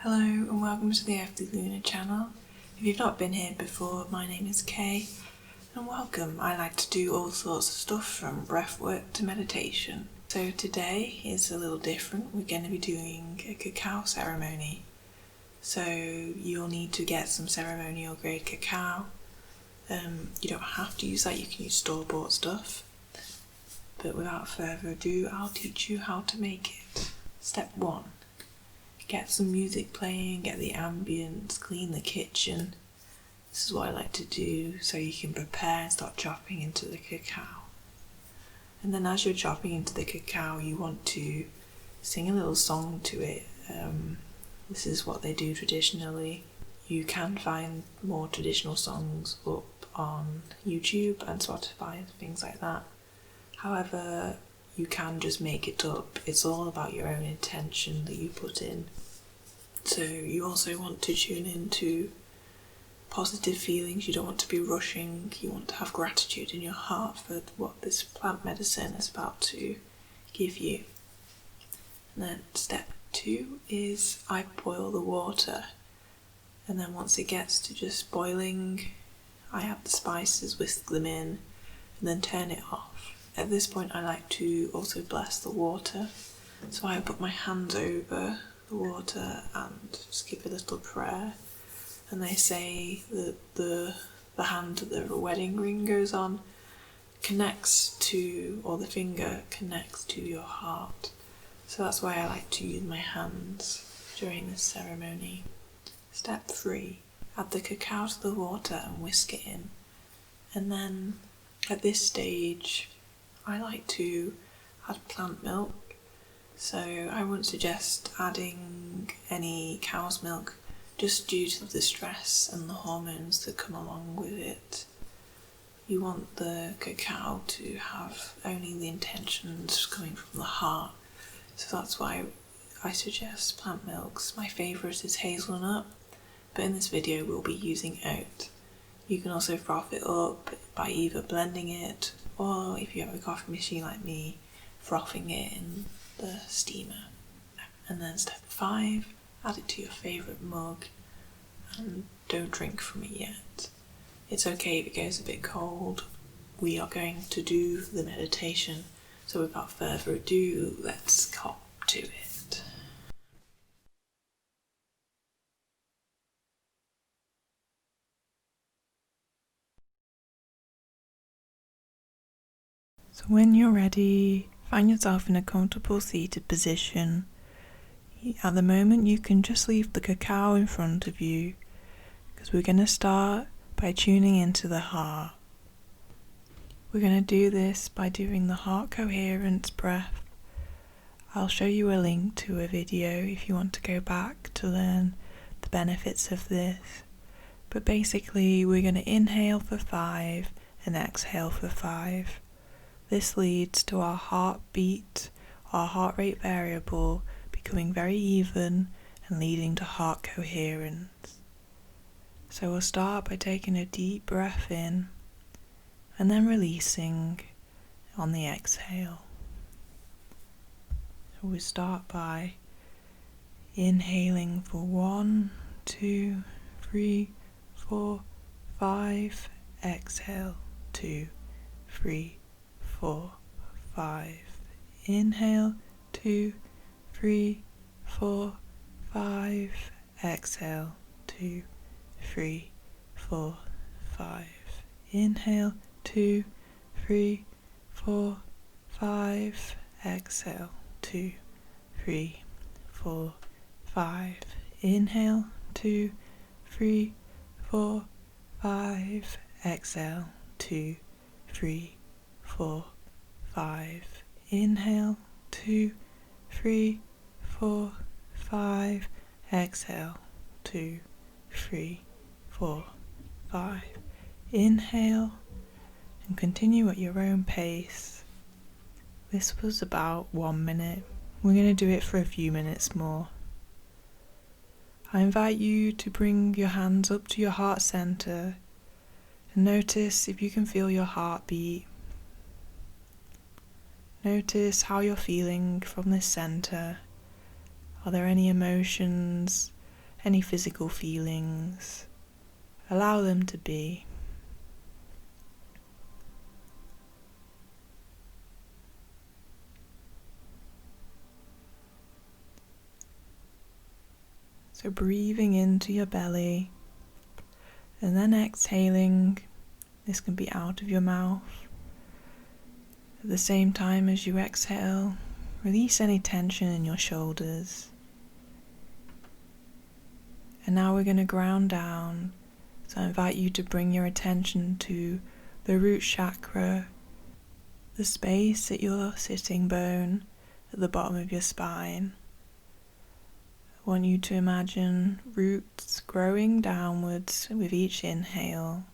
Hello and welcome to the Earthly Lunar channel. If you've not been here before, my name is Kay and welcome. I like to do all sorts of stuff from breathwork to meditation. So today is a little different. We're going to be doing a cacao ceremony. So you'll need to get some ceremonial grade cacao. You don't have to use that, you can use store-bought stuff. But without further ado, I'll teach you how to make it. Step 1. Get some music playing, get the ambience, clean the kitchen. This is what I like to do so you can prepare and start chopping into the cacao. And then as you're chopping into the cacao, you want to sing a little song to it. This is what they do traditionally. You can find more traditional songs up on YouTube and Spotify and things like that. However, you can just make it up. It's all about your own intention that you put in. So you also want to tune into positive feelings. You don't want to be rushing. You want to have gratitude in your heart for what this plant medicine is about to give you. And then step 2 is I boil the water. And then once it gets to just boiling, I add the spices, whisk them in, and then turn it off. At this point I like to also bless the water, so I put my hands over the water and just give a little prayer. And they say that the hand that the wedding ring goes on connects to, or the finger connects to your heart. So that's why I like to use my hands during this ceremony. Step 3, add the cacao to the water and whisk it in. And then at this stage, I like to add plant milk, so I wouldn't suggest adding any cow's milk just due to the stress and the hormones that come along with it. You want the cacao to have only the intentions coming from the heart, so that's why I suggest plant milks. My favourite is hazelnut, but in this video we'll be using oat. You can also froth it up by either blending it, or if you have a coffee machine like me, frothing it in the steamer. And then step 5, add it to your favourite mug and don't drink from it yet. It's okay if it goes a bit cold. We are going to do the meditation, so without further ado, let's hop to it. So when you're ready, find yourself in a comfortable seated position. At the moment you can just leave the cacao in front of you, because we're going to start by tuning into the heart. We're going to do this by doing the heart coherence breath. I'll show you a link to a video if you want to go back to learn the benefits of this. But basically we're going to inhale for 5 and exhale for 5. This leads to our heartbeat, our heart rate variable, becoming very even and leading to heart coherence. So we'll start by taking a deep breath in and then releasing on the exhale. So we start by inhaling for 1, 2, 3, 4, 5, exhale 2, 3, 4, 5. Inhale 2, 3, 4, 5. Exhale 2, 3, 4, 5. Inhale 2, 3, 4, 5. Exhale 2, 3, 4, 5. Inhale 2, 3, 4, 5. Exhale 2, 3, 4, 5. Inhale 2, 3, 4, 5. Exhale 2, 3, 4, 5. Inhale and continue at your own pace. This was about 1 minute. We're going to do it for a few minutes more. I invite you to bring your hands up to your heart center and notice if you can feel your heartbeat. Notice how you're feeling from this center. Are there any emotions any physical feelings, allow them to be. So breathing into your belly and then exhaling. This can be out of your mouth. At the same time as you exhale, release any tension in your shoulders. And now we're going to ground down. So I invite you to bring your attention to the root chakra, the space at your sitting bone at the bottom of your spine. I want you to imagine roots growing downwards with each inhale,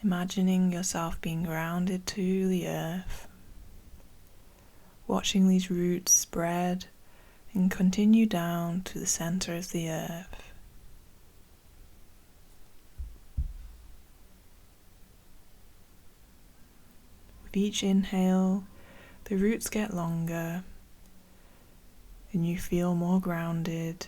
imagining yourself being grounded to the earth, watching these roots spread and continue down to the center of the earth. With each inhale, the roots get longer and you feel more grounded.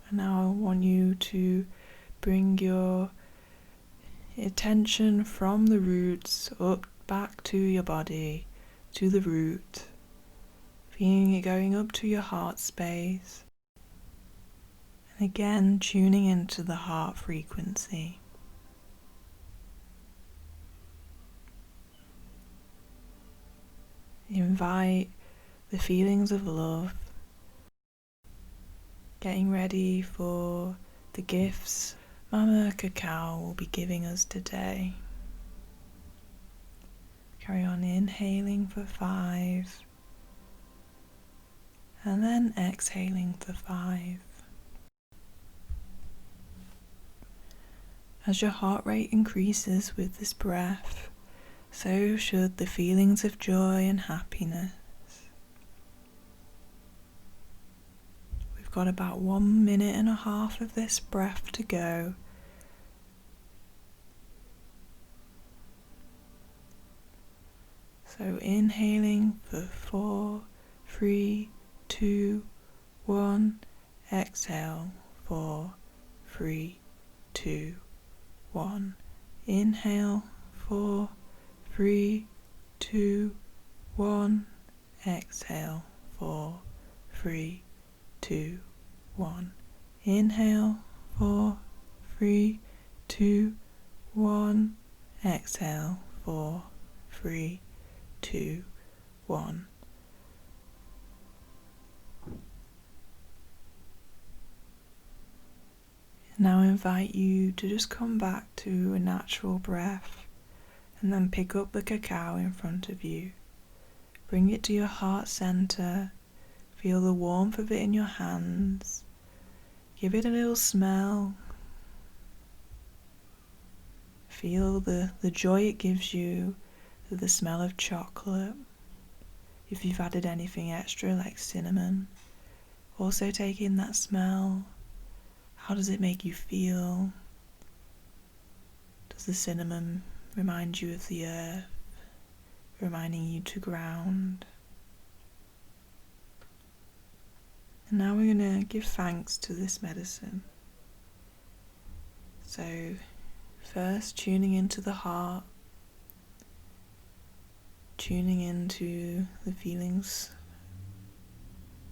And now I want you to bring your attention from the roots up back to your body, to the root, feeling it going up to your heart space. And again, tuning into the heart frequency. Invite the feelings of love, getting ready for the gifts Mama Cacao will be giving us today. Carry on inhaling for 5 and then exhaling for 5. As your heart rate increases with this breath, so should the feelings of joy and happiness. We've got about 1.5 minutes of this breath to go. So inhaling for 4, 3, 2, 1. Exhale 4, 3, 2, 1. Inhale 4, 3, 2, 1. Exhale 4, 3, 2, 1. Inhale 4, 3, 2, 1. Exhale 4, 3, 2, 1. Now I invite you to just come back to a natural breath and then pick up the cacao in front of you. Bring it to your heart center. Feel the warmth of it in your hands. Give it a little smell. Feel the joy it gives you, the smell of chocolate. If you've added anything extra like cinnamon, also take in that smell. How does it make you feel? Does the cinnamon remind you of the earth, reminding you to ground? And now we're going to give thanks to this medicine. So first, tuning into the heart, tuning into the feelings,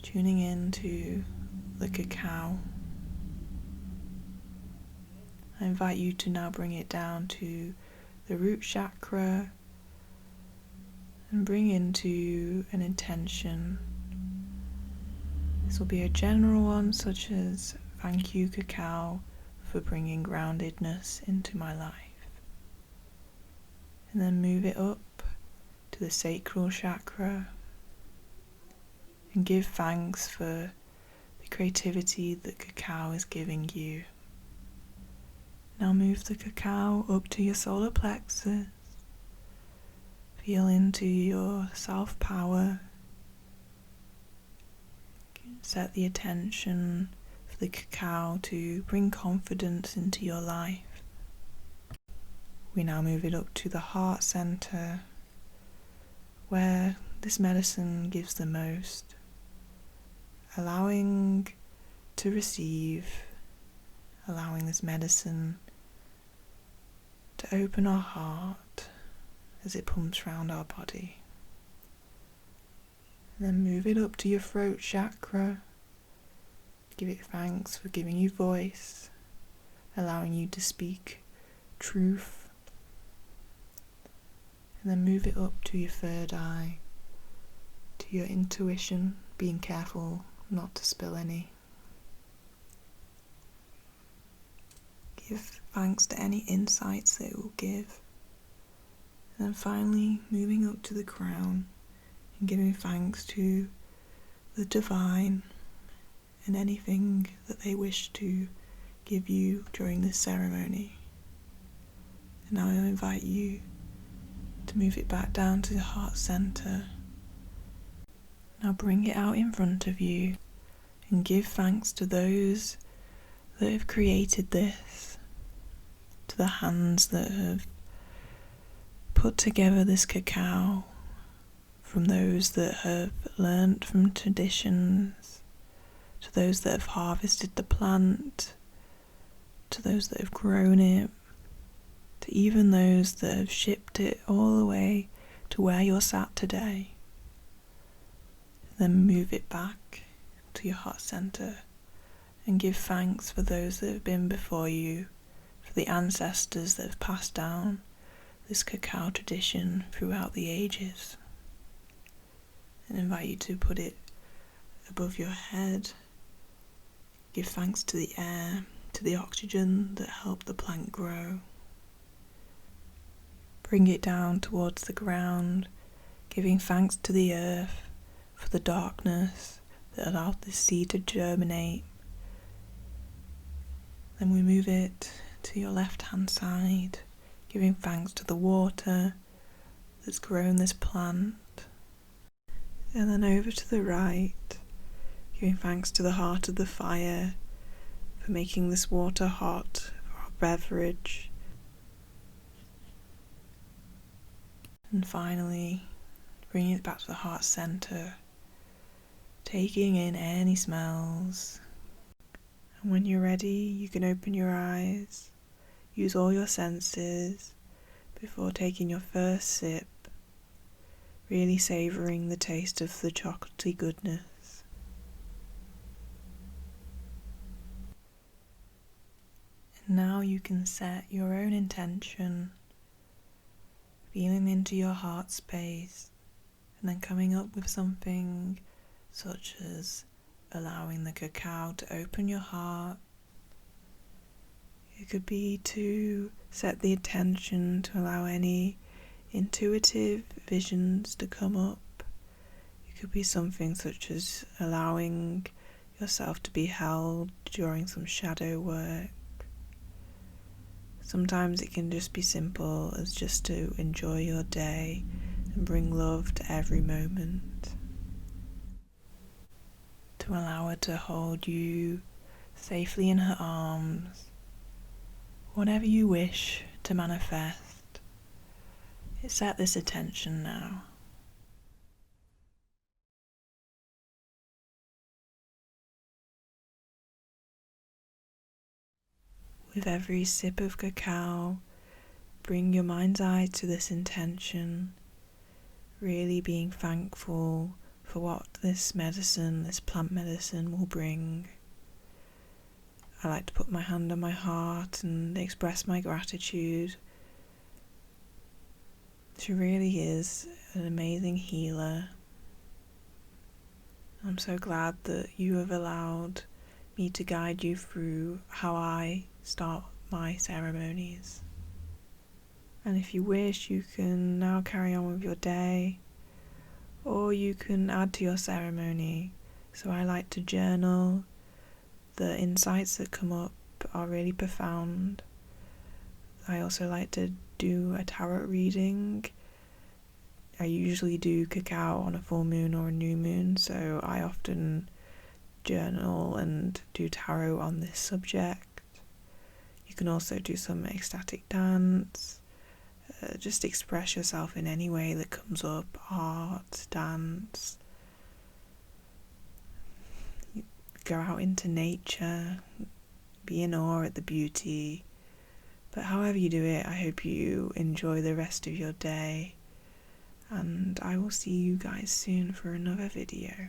tuning into the cacao. I invite you to now bring it down to the root chakra and bring into an intention. This will be a general one, such as thank you cacao for bringing groundedness into my life. And then move it up to the sacral chakra and give thanks for the creativity that cacao is giving you. Now move the cacao up to your solar plexus. Feel into your self-power. Set the attention for the cacao to bring confidence into your life. we now move it up to the heart center, where this medicine gives the most, allowing to receive, allowing this medicine to open our heart as it pumps round our body. And then move it up to your throat chakra. Give it thanks for giving you voice, allowing you to speak truth. And then move it up to your third eye, to your intuition, being careful not to spill any. Give thanks to any insights that it will give. And then finally moving up to the crown and giving thanks to the divine and anything that they wish to give you during this ceremony. And now I invite you to move it back down to the heart center. Now bring it out in front of you and give thanks to those that have created this, to the hands that have put together this cacao, from those that have learnt from traditions, to those that have harvested the plant, to those that have grown it, to even those that have shipped it all the way to where you're sat today. Then move it back to your heart center and give thanks for those that have been before you, for the ancestors that have passed down this cacao tradition throughout the ages. And invite you to put it above your head. Give thanks to the air, to the oxygen that helped the plant grow. Bring it down towards the ground, giving thanks to the earth for the darkness that allowed this seed to germinate. Then we move it to your left hand side, giving thanks to the water that's grown this plant. And then over to the right, giving thanks to the heart of the fire for making this water hot for our beverage. And finally, bringing it back to the heart center, taking in any smells. And when you're ready, you can open your eyes, use all your senses before taking your first sip, really savouring the taste of the chocolatey goodness. And now you can set your own intention, feeling into your heart space, and then coming up with something such as allowing the cacao to open your heart. It could be to set the intention to allow any intuitive visions to come up. It could be something such as allowing yourself to be held during some shadow work. Sometimes it can just be simple as just to enjoy your day and bring love to every moment. To allow her to hold you safely in her arms. Whatever you wish to manifest, set this attention now. With every sip of cacao, bring your mind's eye to this intention, really being thankful for what this medicine, this plant medicine, will bring. I like to put my hand on my heart and express my gratitude. She really is an amazing healer. I'm so glad that you have allowed me to guide you through how I start my ceremonies. And if you wish, you can now carry on with your day, or you can add to your ceremony. So I like to journal. The insights that come up are really profound. I also like to do a tarot reading. I usually do cacao on a full moon or a new moon, so I often journal and do tarot on this subject. You can also do some ecstatic dance, Just express yourself in any way that comes up: art, dance, go out into nature, be in awe at the beauty. But however you do it, I hope you enjoy the rest of your day, and I will see you guys soon for another video.